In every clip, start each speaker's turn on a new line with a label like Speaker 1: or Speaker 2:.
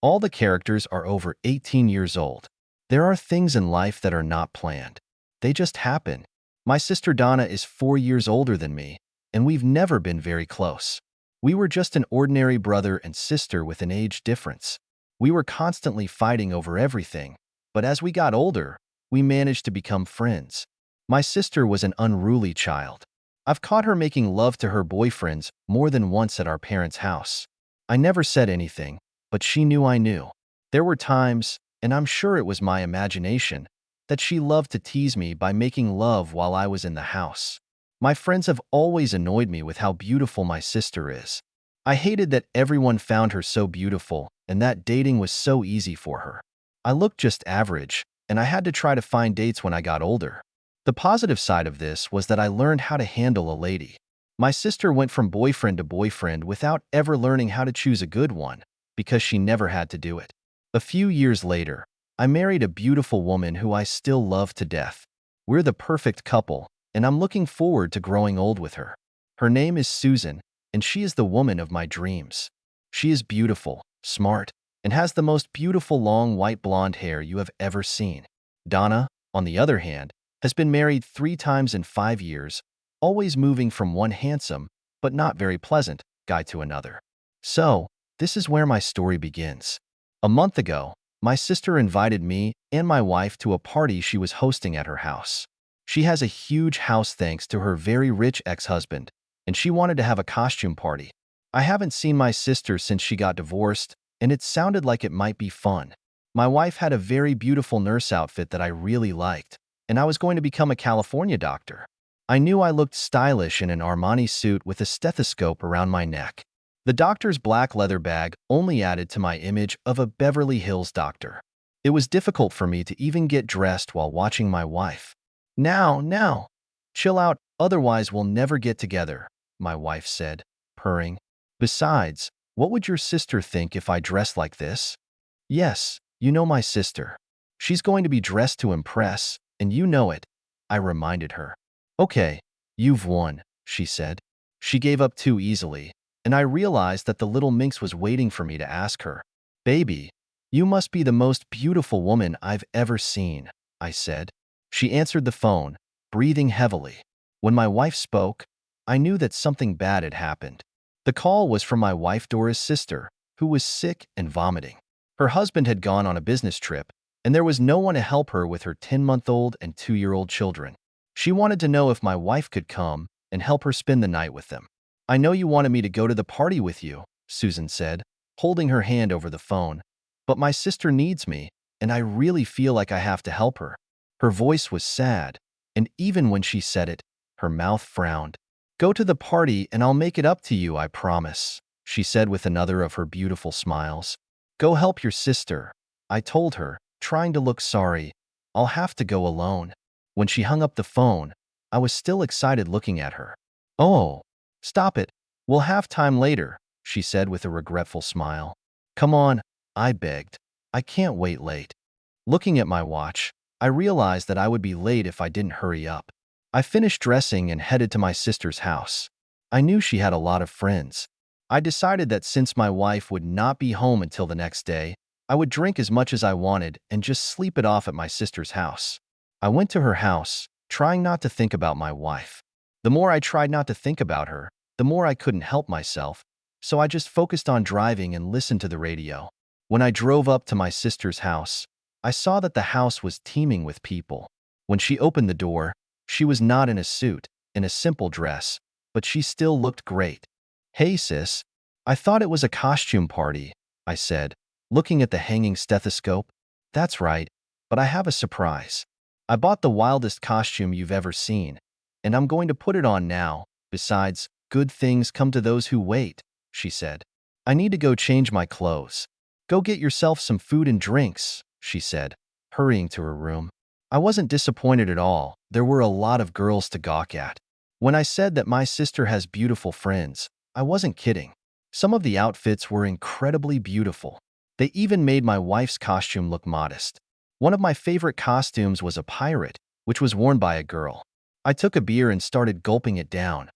Speaker 1: All the characters are over 18 years old. There are things in life that are not planned. They just happen. My sister Donna is 4 years older than me, and we've never been very close. We were just an ordinary brother and sister with an age difference. We were constantly fighting over everything, but as we got older, we managed to become friends. My sister was an unruly child. I've caught her making love to her boyfriends more than once at our parents' house. I never said anything, but she knew I knew. There were times, and I'm sure it was my imagination, that she loved to tease me by making love while I was in the house. My friends have always annoyed me with how beautiful my sister is. I hated that everyone found her so beautiful and that dating was so easy for her. I looked just average, and I had to try to find dates when I got older. The positive side of this was that I learned how to handle a lady. My sister went from boyfriend to boyfriend without ever learning how to choose a good one, because she never had to do it. A few years later, I married a beautiful woman who I still love to death. We're the perfect couple, and I'm looking forward to growing old with her. Her name is Susan, and she is the woman of my dreams. She is beautiful, smart, and has the most beautiful long white blonde hair you have ever seen. Donna, on the other hand, has been married 3 times in 5 years, always moving from one handsome, but not very pleasant, guy to another. So, this is where my story begins. A month ago, my sister invited me and my wife to a party she was hosting at her house. She has a huge house thanks to her very rich ex-husband, and she wanted to have a costume party. I haven't seen my sister since she got divorced, and it sounded like it might be fun. My wife had a very beautiful nurse outfit that I really liked, and I was going to become a California doctor. I knew I looked stylish in an Armani suit with a stethoscope around my neck. The doctor's black leather bag only added to my image of a Beverly Hills doctor. It was difficult for me to even get dressed while watching my wife. Now, chill out, otherwise we'll never get together, my wife said, purring. Besides, what would your sister think if I dressed like this? Yes, you know my sister. She's going to be dressed to impress, and you know it, I reminded her. Okay, you've won, she said. She gave up too easily, and I realized that the little minx was waiting for me to ask her. Baby, you must be the most beautiful woman I've ever seen, I said. She answered the phone, breathing heavily. When my wife spoke, I knew that something bad had happened. The call was from my wife Dora's sister, who was sick and vomiting. Her husband had gone on a business trip, and there was no one to help her with her 10-month-old and 2-year-old children. She wanted to know if my wife could come and help her spend the night with them. I know you wanted me to go to the party with you, Susan said, holding her hand over the phone, but my sister needs me, and I really feel like I have to help her. Her voice was sad, and even when she said it, her mouth frowned. Go to the party and I'll make it up to you, I promise, she said with another of her beautiful smiles. Go help your sister, I told her, trying to look sorry. I'll have to go alone. When she hung up the phone, I was still excited looking at her. Oh, stop it. We'll have time later, she said with a regretful smile. Come on, I begged. I can't wait late. Looking at my watch, I realized that I would be late if I didn't hurry up. I finished dressing and headed to my sister's house. I knew she had a lot of friends. I decided that since my wife would not be home until the next day, I would drink as much as I wanted and just sleep it off at my sister's house. I went to her house, trying not to think about my wife. The more I tried not to think about her, the more I couldn't help myself, so I just focused on driving and listened to the radio. When I drove up to my sister's house, I saw that the house was teeming with people. When she opened the door, she was not in a suit, in a simple dress, but she still looked great. Hey sis, I thought it was a costume party, I said, looking at the hanging stethoscope. That's right, but I have a surprise. I bought the wildest costume you've ever seen, and I'm going to put it on now. Besides, good things come to those who wait, she said. I need to go change my clothes. Go get yourself some food and drinks, she said, hurrying to her room. I wasn't disappointed at all. There were a lot of girls to gawk at. When I said that my sister has beautiful friends, I wasn't kidding. Some of the outfits were incredibly beautiful. They even made my wife's costume look modest. One of my favorite costumes was a pirate, which was worn by a girl. I took a beer and started gulping it down.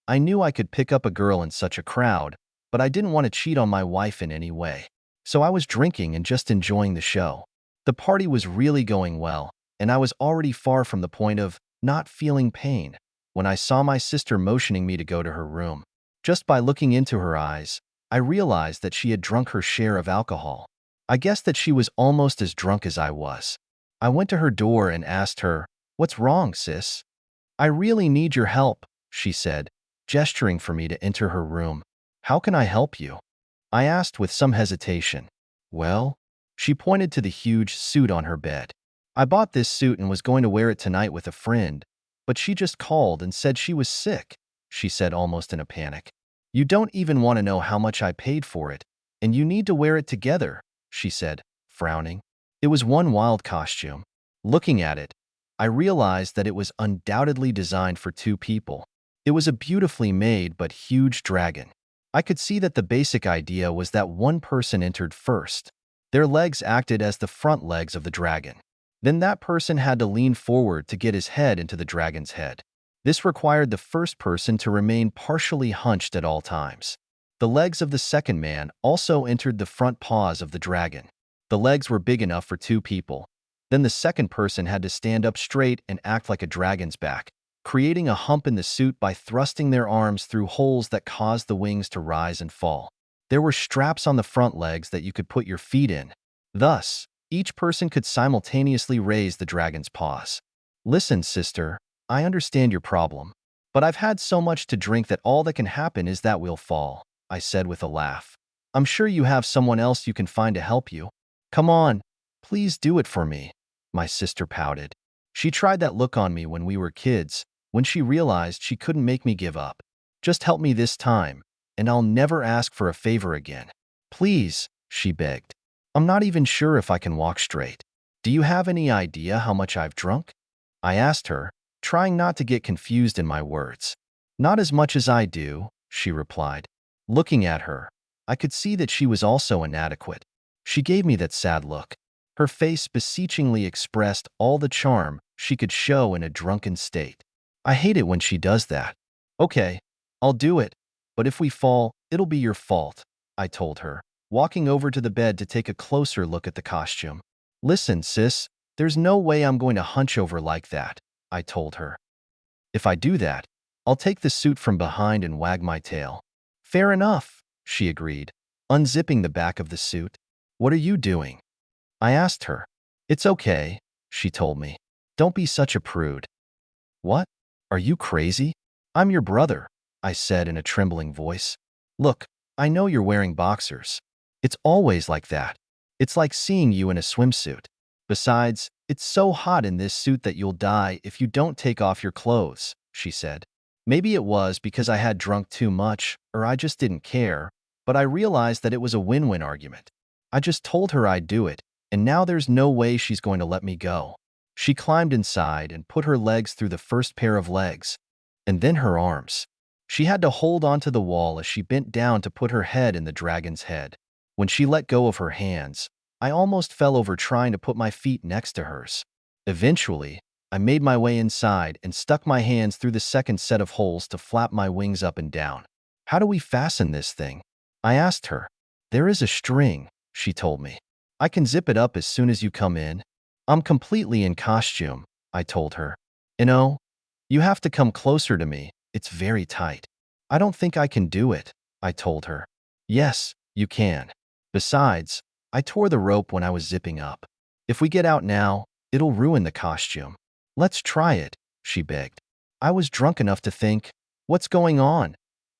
Speaker 1: I knew I could pick up a girl in such a crowd, but I didn't want to cheat on my wife in any way. So I was drinking and just enjoying the show. The party was really going well, and I was already far from the point of not feeling pain when I saw my sister motioning me to go to her room. Just by looking into her eyes, I realized that she had drunk her share of alcohol. I guessed that she was almost as drunk as I was. I went to her door and asked her, "What's wrong, sis?" "I really need your help," she said, gesturing for me to enter her room. "How can I help you?" I asked with some hesitation. "Well," she pointed to the huge suit on her bed. "I bought this suit and was going to wear it tonight with a friend, but she just called and said she was sick," she said almost in a panic. "You don't even want to know how much I paid for it, and you need to wear it together," she said, frowning. It was one wild costume. Looking at it, I realized that it was undoubtedly designed for two people. It was a beautifully made but huge dragon. I could see that the basic idea was that one person entered first. Their legs acted as the front legs of the dragon. Then that person had to lean forward to get his head into the dragon's head. This required the first person to remain partially hunched at all times. The legs of the second man also entered the front paws of the dragon. The legs were big enough for two people. Then the second person had to stand up straight and act like a dragon's back, creating a hump in the suit by thrusting their arms through holes that caused the wings to rise and fall. There were straps on the front legs that you could put your feet in. Thus, each person could simultaneously raise the dragon's paws. "Listen, sister, I understand your problem, but I've had so much to drink that all that can happen is that we'll fall," I said with a laugh. "I'm sure you have someone else you can find to help you. Come on, please do it for me," my sister pouted. She tried that look on me when we were kids, when she realized she couldn't make me give up. "Just help me this time, and I'll never ask for a favor again. Please," she begged. "I'm not even sure if I can walk straight. Do you have any idea how much I've drunk?" I asked her, trying not to get confused in my words. "Not as much as I do," she replied. Looking at her, I could see that she was also inadequate. She gave me that sad look. Her face beseechingly expressed all the charm she could show in a drunken state. I hate it when she does that. "Okay, I'll do it, but if we fall, it'll be your fault," I told her, walking over to the bed to take a closer look at the costume. "Listen, sis, there's no way I'm going to hunch over like that," I told her. "If I do that, I'll take the suit from behind and wag my tail." "Fair enough," she agreed, unzipping the back of the suit. "What are you doing?" I asked her. "It's okay," she told me. "Don't be such a prude." "What? Are you crazy? I'm your brother," I said in a trembling voice. "Look, I know you're wearing boxers. It's always like that. It's like seeing you in a swimsuit. Besides, it's so hot in this suit that you'll die if you don't take off your clothes," she said. Maybe it was because I had drunk too much, or I just didn't care, but I realized that it was a win-win argument. I just told her I'd do it, and now there's no way she's going to let me go. She climbed inside and put her legs through the first pair of legs, and then her arms. She had to hold onto the wall as she bent down to put her head in the dragon's head. When she let go of her hands, I almost fell over trying to put my feet next to hers. Eventually, I made my way inside and stuck my hands through the second set of holes to flap my wings up and down. "How do we fasten this thing?" I asked her. "There is a string," she told me. "I can zip it up as soon as you come in." "I'm completely in costume," I told her. "You you have to come closer to me. It's very tight." "I don't think I can do it," I told her. "Yes, you can. Besides, I tore the rope when I was zipping up. If we get out now, it'll ruin the costume." "Let's try it," she begged. I was drunk enough to think, "What's going on?"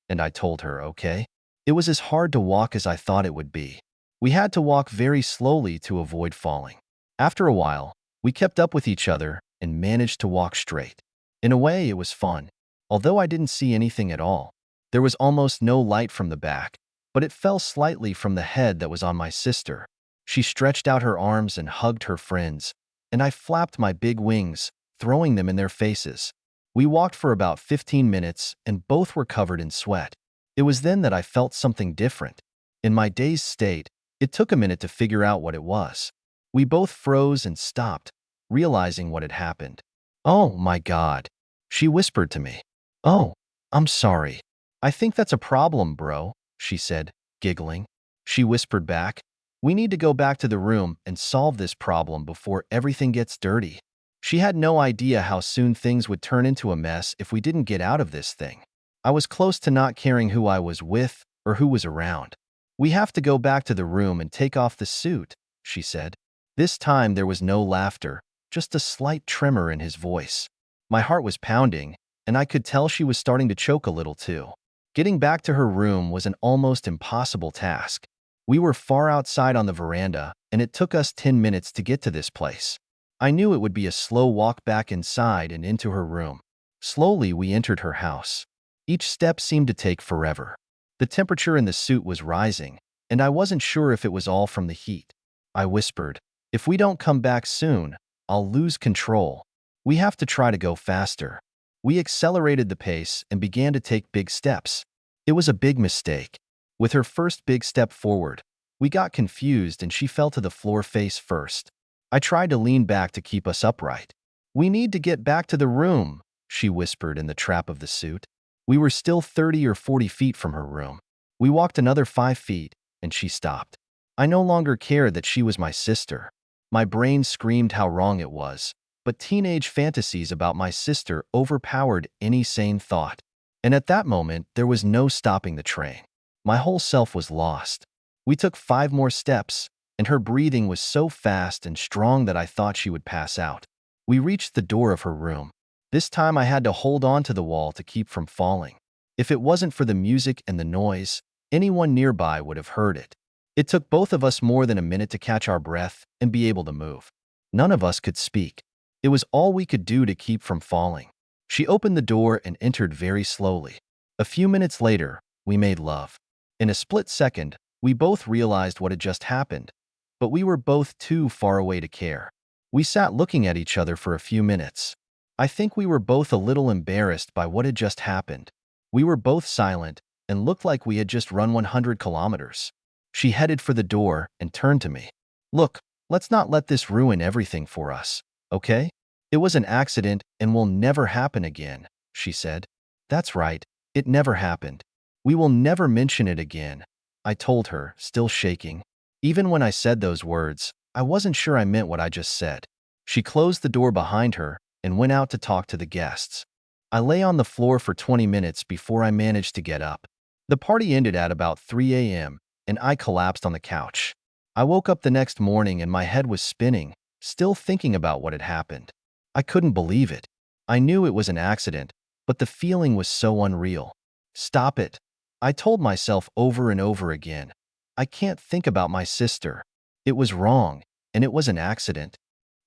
Speaker 1: And I told her, okay. It was as hard to walk as I thought it would be. We had to walk very slowly to avoid falling. After a while, we kept up with each other and managed to walk straight. In a way, it was fun, although I didn't see anything at all. There was almost no light from the back, but it fell slightly from the head that was on my sister. She stretched out her arms and hugged her friends, and I flapped my big wings, throwing them in their faces. We walked for about 15 minutes, and both were covered in sweat. It was then that I felt something different. In my dazed state, it took a minute to figure out what it was. We both froze and stopped, realizing what had happened. "Oh my God," she whispered to me. "Oh, I'm sorry. I think that's a problem, bro," she said, giggling. She whispered back, We need to go back to the room and solve this problem before everything gets dirty. She had no idea how soon things would turn into a mess if we didn't get out of this thing. I was close to not caring who I was with or who was around. We have to go back to the room and take off the suit, she said. This time there was no laughter, just a slight tremor in his voice. My heart was pounding, and I could tell she was starting to choke a little too. Getting back to her room was an almost impossible task. We were far outside on the veranda, and it took us 10 minutes to get to this place. I knew it would be a slow walk back inside and into her room. Slowly, we entered her house. Each step seemed to take forever. The temperature in the suit was rising, and I wasn't sure if it was all from the heat. I whispered, "If we don't come back soon, I'll lose control. We have to try to go faster." We accelerated the pace and began to take big steps. It was a big mistake. With her first big step forward, we got confused and she fell to the floor face first. I tried to lean back to keep us upright. "We need to get back to the room," she whispered in the trap of the suit. We were still 30 or 40 feet from her room. We walked another 5 feet, and she stopped. I no longer cared that she was my sister. My brain screamed how wrong it was, but teenage fantasies about my sister overpowered any sane thought. And at that moment, there was no stopping the train. My whole self was lost. We took 5 more steps, and her breathing was so fast and strong that I thought she would pass out. We reached the door of her room. This time I had to hold on to the wall to keep from falling. If it wasn't for the music and the noise, anyone nearby would have heard it. It took both of us more than a minute to catch our breath and be able to move. None of us could speak. It was all we could do to keep from falling. She opened the door and entered very slowly. A few minutes later, we made love. In a split second, we both realized what had just happened, but we were both too far away to care. We sat looking at each other for a few minutes. I think we were both a little embarrassed by what had just happened. We were both silent and looked like we had just run 100 kilometers. She headed for the door and turned to me. "Look, let's not let this ruin everything for us, okay? It was an accident and will never happen again," she said. "That's right, it never happened. We will never mention it again," I told her, still shaking. Even when I said those words, I wasn't sure I meant what I just said. She closed the door behind her and went out to talk to the guests. I lay on the floor for 20 minutes before I managed to get up. The party ended at about 3 a.m., and I collapsed on the couch. I woke up the next morning and my head was spinning, still thinking about what had happened. I couldn't believe it. I knew it was an accident, but the feeling was so unreal. "Stop it," I told myself over and over again. "I can't think about my sister. It was wrong, and it was an accident."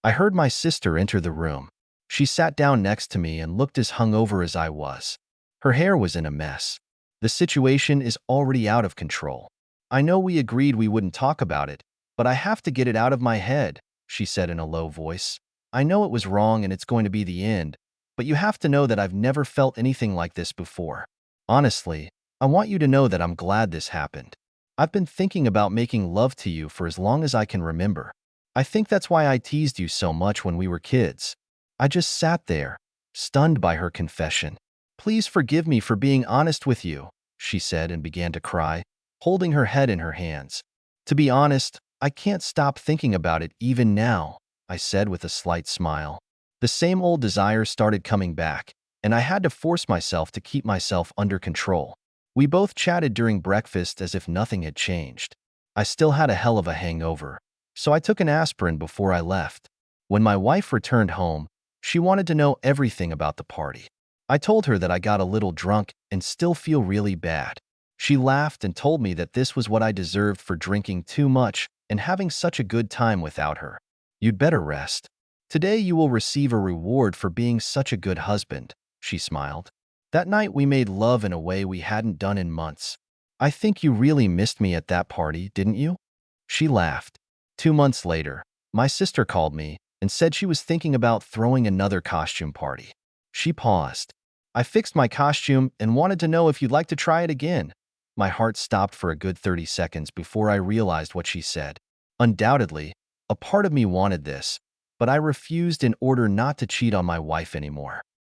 Speaker 1: I heard my sister enter the room. She sat down next to me and looked as hungover as I was. Her hair was in a mess. "The situation is already out of control. I know we agreed we wouldn't talk about it, but I have to get it out of my head," she said in a low voice. "I know it was wrong and it's going to be the end, but you have to know that I've never felt anything like this before. Honestly, I want you to know that I'm glad this happened. I've been thinking about making love to you for as long as I can remember. I think that's why I teased you so much when we were kids." I just sat there, stunned by her confession. "Please forgive me for being honest with you," she said and began to cry, holding her head in her hands. "To be honest, I can't stop thinking about it even now," I said with a slight smile. The same old desires started coming back, and I had to force myself to keep myself under control. We both chatted during breakfast as if nothing had changed. I still had a hell of a hangover, so I took an aspirin before I left. When my wife returned home, she wanted to know everything about the party. I told her that I got a little drunk and still feel really bad. She laughed and told me that this was what I deserved for drinking too much and having such a good time without her. "You'd better rest. Today you will receive a reward for being such a good husband," she smiled. That night we made love in a way we hadn't done in months. "I think you really missed me at that party, didn't you?" She laughed. 2 months later, my sister called me and said she was thinking about throwing another costume party. She paused. "I fixed my costume and wanted to know if you'd like to try it again." My heart stopped for a good 30 seconds before I realized what she said. Undoubtedly, a part of me wanted this, but I refused in order not to cheat on my wife anymore.